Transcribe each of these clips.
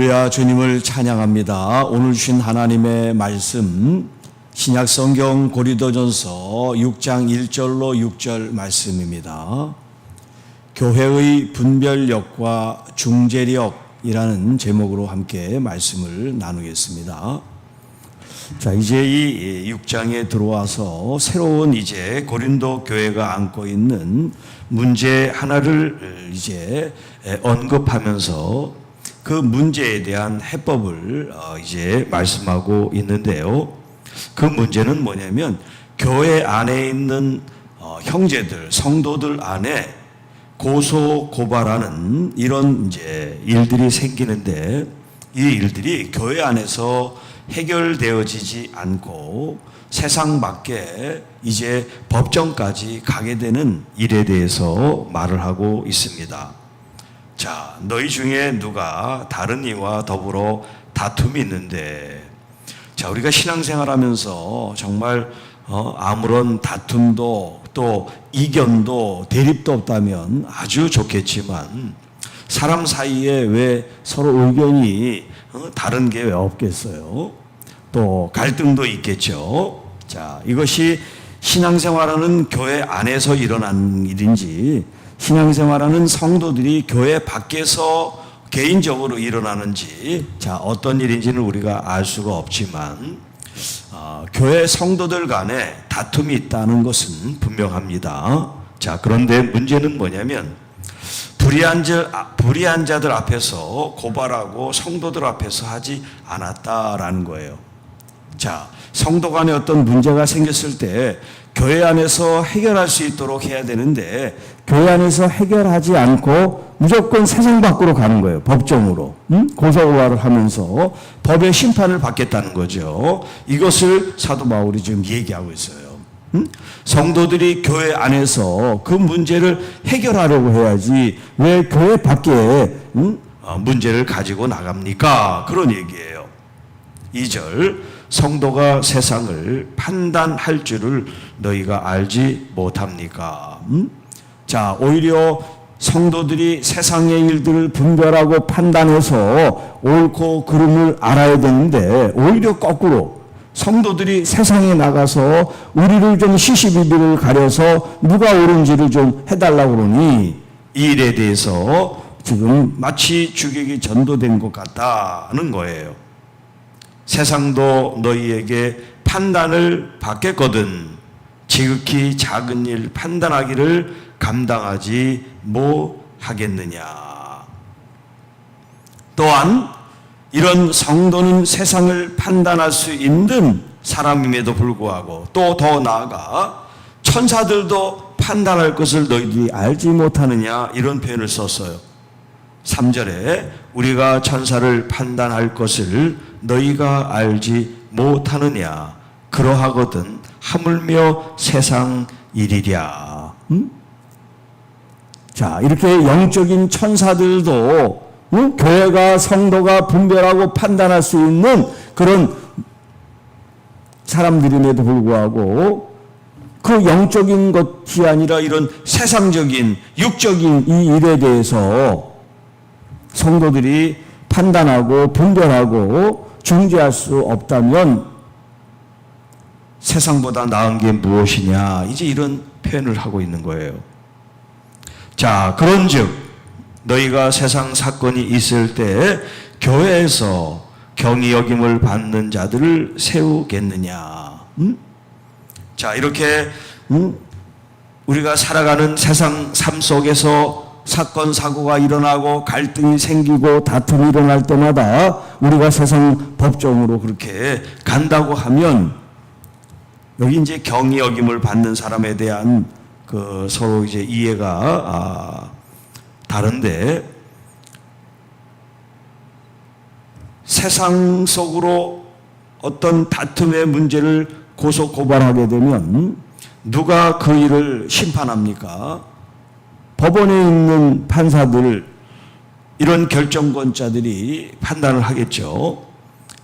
할렐루야, 주님을 찬양합니다. 오늘 주신 하나님의 말씀 신약 성경 고린도전서 6장 1절로 6절 말씀입니다. 교회의 분별력과 중재력이라는 제목으로 함께 말씀을 나누겠습니다. 자, 이제 이 6장에 들어와서 새로운 이제 고린도 교회가 안고 있는 문제 하나를 이제 언급하면서 그 문제에 대한 해법을 이제 말씀하고 있는데요. 그 문제는 뭐냐면 교회 안에 있는 형제들, 성도들 안에 고소 고발하는 이런 이제 일들이 생기는데 이 일들이 교회 안에서 해결되어지지 않고 세상 밖에 이제 법정까지 가게 되는 일에 대해서 말을 하고 있습니다. 자, 너희 중에 누가 다른 이와 더불어 다툼이 있는데, 자, 우리가 신앙생활하면서 정말 아무런 다툼도 또 이견도 대립도 없다면 아주 좋겠지만 사람 사이에 왜 서로 의견이 다른 게 왜 없겠어요? 또 갈등도 있겠죠. 자, 이것이 신앙생활하는 교회 안에서 일어난 일인지 신앙생활하는 성도들이 교회 밖에서 개인적으로 일어나는지, 자, 어떤 일인지는 우리가 알 수가 없지만 교회 성도들 간에 다툼이 있다는 것은 분명합니다. 자, 그런데 문제는 뭐냐면 불의한 자들 앞에서 고발하고 성도들 앞에서 하지 않았다라는 거예요. 자, 성도 간에 어떤 문제가 생겼을 때 교회 안에서 해결할 수 있도록 해야 되는데 교회 안에서 해결하지 않고 무조건 세상 밖으로 가는 거예요. 법정으로 고소고발을 하면서 법의 심판을 받겠다는 거죠. 이것을 사도 바울이 지금 얘기하고 있어요. 성도들이 교회 안에서 그 문제를 해결하려고 해야지 왜 교회 밖에 문제를 가지고 나갑니까? 그런 얘기예요. 2절, 성도가 세상을 판단할 줄을 너희가 알지 못합니까? 자, 오히려 성도들이 세상의 일들을 분별하고 판단해서 옳고 그름을 알아야 되는데 오히려 거꾸로 성도들이 세상에 나가서 우리를 좀 시시비비를 가려서 누가 옳은지를 좀 해달라고 그러니 이 일에 대해서 지금 마치 주객이 전도된 것 같다는 거예요. 세상도 너희에게 판단을 받겠거든 지극히 작은 일 판단하기를 감당하지 못하겠느냐. 또한 이런 성도는 세상을 판단할 수 있는 사람임에도 불구하고 또 더 나아가 천사들도 판단할 것을 너희들이 알지 못하느냐, 이런 표현을 썼어요. 3절에 우리가 천사를 판단할 것을 너희가 알지 못하느냐, 그러하거든 하물며 세상 일이랴. 자, 이렇게 영적인 천사들도 교회가 성도가 분별하고 판단할 수 있는 그런 사람들임에도 불구하고 그 영적인 것이 아니라 이런 세상적인 육적인 이 일에 대해서 성도들이 판단하고 분별하고 중재할 수 없다면 세상보다 나은 게 무엇이냐, 이제 이런 표현을 하고 있는 거예요. 자, 그런즉 너희가 세상 사건이 있을 때 교회에서 경히 여김을 받는 자들을 세우겠느냐. 자, 이렇게 우리가 살아가는 세상 삶 속에서 사건 사고가 일어나고 갈등이 생기고 다툼이 일어날 때마다 우리가 세상 법정으로 그렇게 간다고 하면 여기 이제 경히 여김을 받는 사람에 대한 그 서로 이제 이해가 다른데, 세상 속으로 어떤 다툼의 문제를 고소 고발하게 되면 누가 그 일을 심판합니까? 법원에 있는 판사들, 이런 결정권자들이 판단을 하겠죠.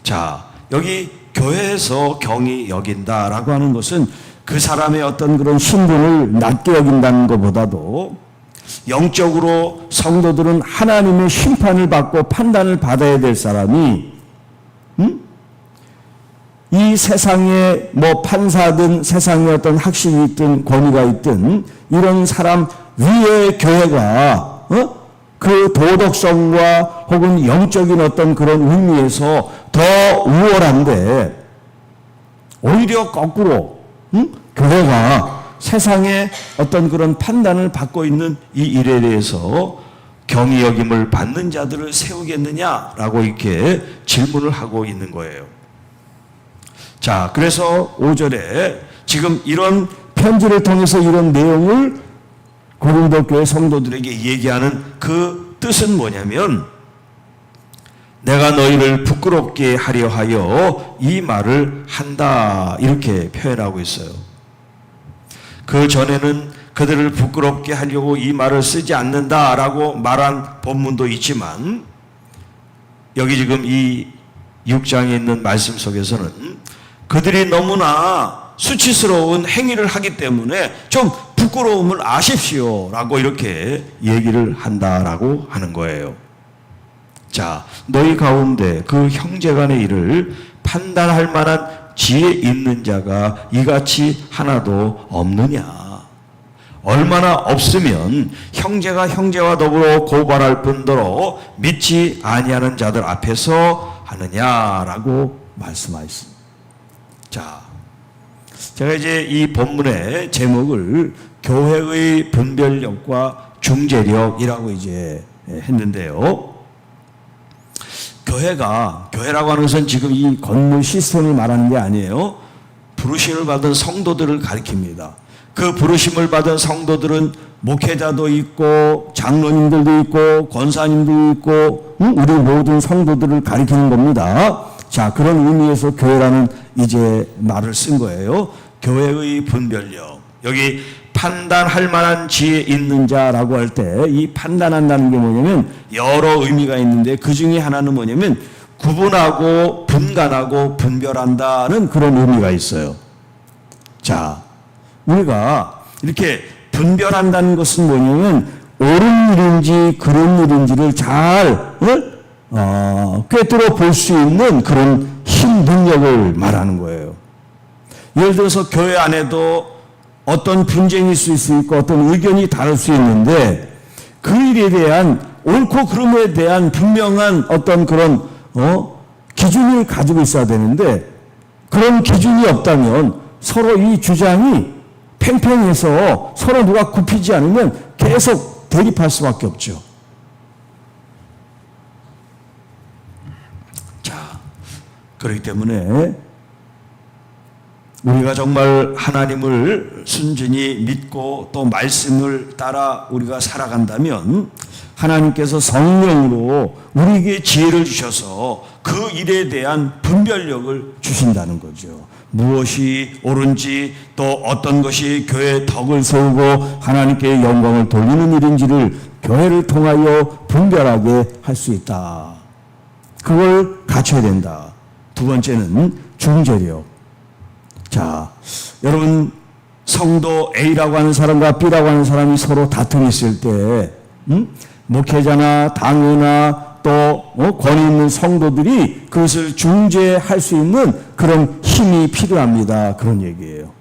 자, 여기 교회에서 경히 여긴다라고 하는 것은 그 사람의 어떤 그런 신분을 낮게 여긴다는 것보다도 영적으로 성도들은 하나님의 심판을 받고 판단을 받아야 될 사람이 이 세상에 뭐 판사든 세상에 어떤 학식이 있든 권위가 있든 이런 사람 위에 교회가 그 도덕성과 혹은 영적인 어떤 그런 의미에서 더 우월한데 오히려 거꾸로 교회가 세상에 어떤 그런 판단을 받고 있는 이 일에 대해서 경히 여김을 받는 자들을 세우겠느냐라고 이렇게 질문을 하고 있는 거예요. 자, 그래서 5절에 지금 이런 편지를 통해서 이런 내용을 고린도 교회 성도들에게 얘기하는 그 뜻은 뭐냐면 내가 너희를 부끄럽게 하려 하여 이 말을 한다 이렇게 표현하고 있어요. 그 전에는 그들을 부끄럽게 하려고 이 말을 쓰지 않는다라고 말한 본문도 있지만 여기 지금 이 6장에 있는 말씀 속에서는 그들이 너무나 수치스러운 행위를 하기 때문에 좀 부끄러움을 아십시오 라고 이렇게 얘기를 한다라고 하는 거예요. 자, 너희 가운데 그 형제간의 일을 판단할 만한 지혜 있는 자가 이같이 하나도 없느냐. 얼마나 없으면 형제가 형제와 더불어 고발할 뿐더러 믿지 아니하는 자들 앞에서 하느냐라고 말씀하셨습니다. 자, 제가 이제 이 본문의 제목을 교회의 분별력과 중재력이라고 이제 했는데요. 교회라고 하는 것은 지금 이 건물 시스템을 말하는 게 아니에요. 부르심을 받은 성도들을 가리킵니다. 그 부르심을 받은 성도들은 목회자도 있고 장로님들도 있고 권사님도 있고 우리 모든 성도들을 가리키는 겁니다. 자, 그런 의미에서 교회라는 이제 말을 쓴 거예요. 교회의 분별력. 여기 판단할 만한 지혜 있는 자라고 할 때 이 판단한다는 게 뭐냐면 여러 의미가 있는데 그 중에 하나는 뭐냐면 구분하고 분간하고 분별한다는 그런 의미가 있어요. 자, 우리가 이렇게 분별한다는 것은 뭐냐면 옳은 일인지 그런 일인지를 잘 꿰뚫어 볼 수 있는 그런 힘 능력을 말하는 거예요. 예를 들어서 교회 안에도 어떤 분쟁이 있을 수 있고 어떤 의견이 다를 수 있는데 그 일에 대한 옳고 그름에 대한 분명한 어떤 그런 기준을 가지고 있어야 되는데 그런 기준이 없다면 서로 이 주장이 팽팽해서 서로 누가 굽히지 않으면 계속 대립할 수밖에 없죠. 자, 그렇기 때문에 우리가 정말 하나님을 순전히 믿고 또 말씀을 따라 우리가 살아간다면 하나님께서 성령으로 우리에게 지혜를 주셔서 그 일에 대한 분별력을 주신다는 거죠. 무엇이 옳은지 또 어떤 것이 교회의 덕을 세우고 하나님께 영광을 돌리는 일인지를 교회를 통하여 분별하게 할 수 있다. 그걸 갖춰야 된다. 두 번째는 중재력. 자, 여러분 성도 A라고 하는 사람과 B라고 하는 사람이 서로 다툼이 있을 때 목회자나 당회나 또 권위 있는 성도들이 그것을 중재할 수 있는 그런 힘이 필요합니다. 그런 얘기예요.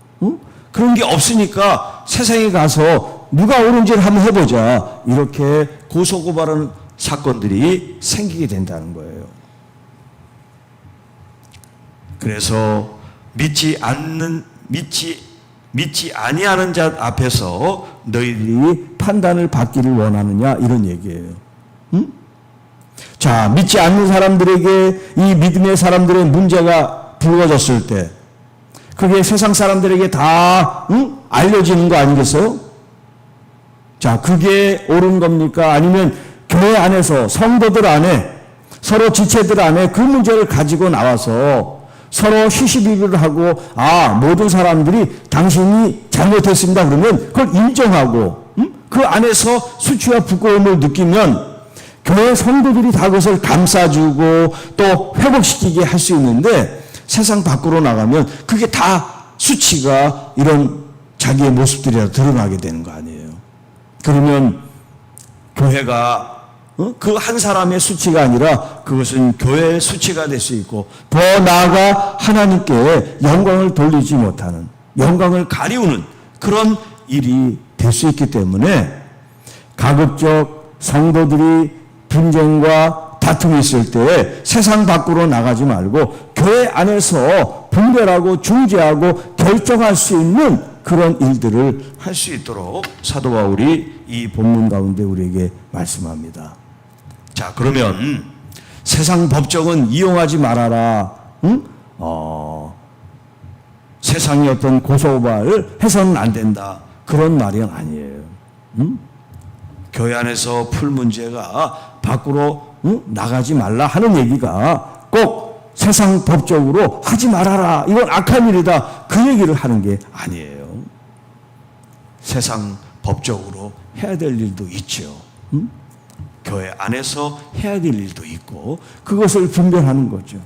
그런 게 없으니까 세상에 가서 누가 옳은지를 한번 해보자 이렇게 고소고발하는 사건들이 생기게 된다는 거예요. 그래서 믿지 아니하는 자 앞에서 너희들이 판단을 받기를 원하느냐 이런 얘기예요. 자, 믿지 않는 사람들에게 이 믿음의 사람들의 문제가 불거졌을 때 그게 세상 사람들에게 다 알려지는 거 아니겠어요? 자, 그게 옳은 겁니까? 아니면 교회 안에서 성도들 안에 서로 지체들 안에 그 문제를 가지고 나와서 서로 시시비비를 하고 모든 사람들이 당신이 잘못했습니다 그러면 그걸 인정하고 그 안에서 수치와 부끄러움을 느끼면 교회 성도들이 다 그것을 감싸주고 또 회복시키게 할 수 있는데 세상 밖으로 나가면 그게 다 수치가 이런 자기의 모습들이 드러나게 되는 거 아니에요. 그러면 교회가 그 한 사람의 수치가 아니라 그것은 교회의 수치가 될 수 있고, 더 나아가 하나님께 영광을 돌리지 못하는, 영광을 가리우는 그런 일이 될 수 있기 때문에 가급적 성도들이 분쟁과 다툼이 있을 때 세상 밖으로 나가지 말고 교회 안에서 분별하고 중재하고 결정할 수 있는 그런 일들을 할 수 있도록 사도 바울이 이 본문 가운데 우리에게 말씀합니다. 자, 그러면 세상 법정은 이용하지 말아라. 세상의 어떤 고소고발을 해서는 안 된다. 그런 말이 아니에요. 교회 안에서 풀 문제가 밖으로 나가지 말라 하는 얘기가 꼭 세상 법적으로 하지 말아라, 이건 악한 일이다, 그 얘기를 하는 게 아니에요. 세상 법적으로 해야 될 일도 있죠. 교회 안에서 해야 될 일도 있고 그것을 분별하는 거죠.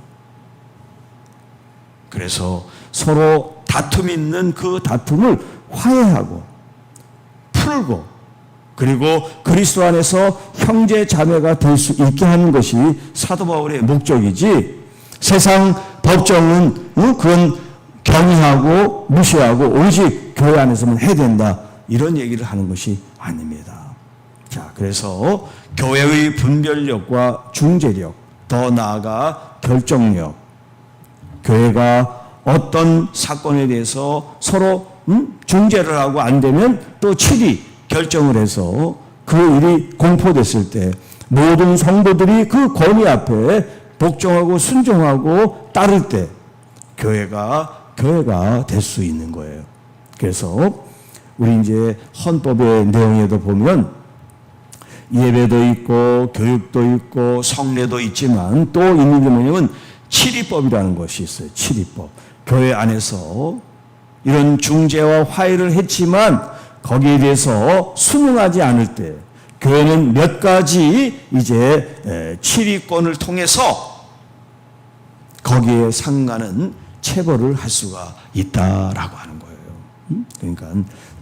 그래서 서로 다툼이 있는 그 다툼을 화해하고 풀고, 그리고 그리스도 안에서 형제 자매가 될 수 있게 하는 것이 사도 바울의 목적이지, 세상 법정은 그건 경의하고 무시하고 오직 교회 안에서만 해야 된다, 이런 얘기를 하는 것이 아닙니다. 자, 그래서 교회의 분별력과 중재력, 더 나아가 결정력, 교회가 어떤 사건에 대해서 서로 중재를 하고 안 되면 또 치리 결정을 해서 그 일이 공포됐을 때 모든 성도들이 그 권위 앞에 복종하고 순종하고 따를 때 교회가 될 수 있는 거예요. 그래서 우리 이제 헌법의 내용에도 보면 예배도 있고 교육도 있고 성례도 있지만 또 있는 게 뭐냐면 치리법이라는 것이 있어요. 치리법. 교회 안에서 이런 중재와 화해를 했지만 거기에 대해서 순응하지 않을 때 교회는 몇 가지 이제 치리권을 통해서 거기에 상가는 체벌을 할 수가 있다라고 하는 거예요. 그러니까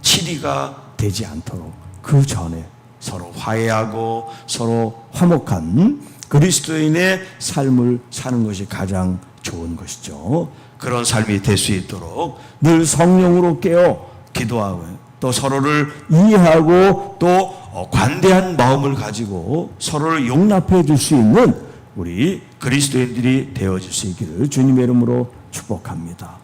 치리가 되지 않도록 그 전에 서로 화해하고 서로 화목한 그리스도인의 삶을 사는 것이 가장 좋은 것이죠. 그런 삶이 될 수 있도록 늘 성령으로 깨어 기도하고 또 서로를 이해하고 또 관대한 마음을 가지고 서로를 용납해 줄 수 있는 우리 그리스도인들이 되어질 수 있기를 주님의 이름으로 축복합니다.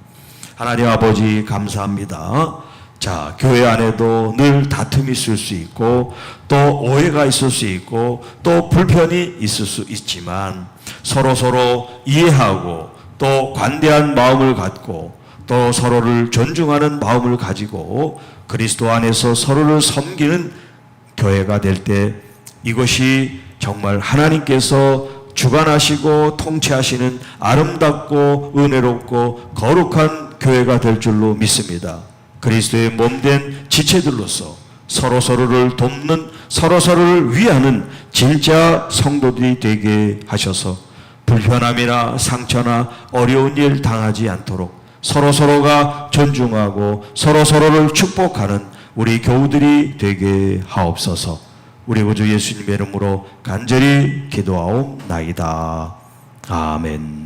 하나님 아버지 감사합니다. 자, 교회 안에도 늘 다툼이 있을 수 있고 또 오해가 있을 수 있고 또 불편이 있을 수 있지만 서로 이해하고 또 관대한 마음을 갖고 또 서로를 존중하는 마음을 가지고 그리스도 안에서 서로를 섬기는 교회가 될 때 이것이 정말 하나님께서 주관하시고 통치하시는 아름답고 은혜롭고 거룩한 교회가 될 줄로 믿습니다. 그리스도의 몸된 지체들로서 서로를 돕는, 서로를 위하는 진짜 성도들이 되게 하셔서 불편함이나 상처나 어려운 일 당하지 않도록 서로가 존중하고 서로를 축복하는 우리 교우들이 되게 하옵소서. 우리 구주 예수님의 이름으로 간절히 기도하옵나이다. 아멘.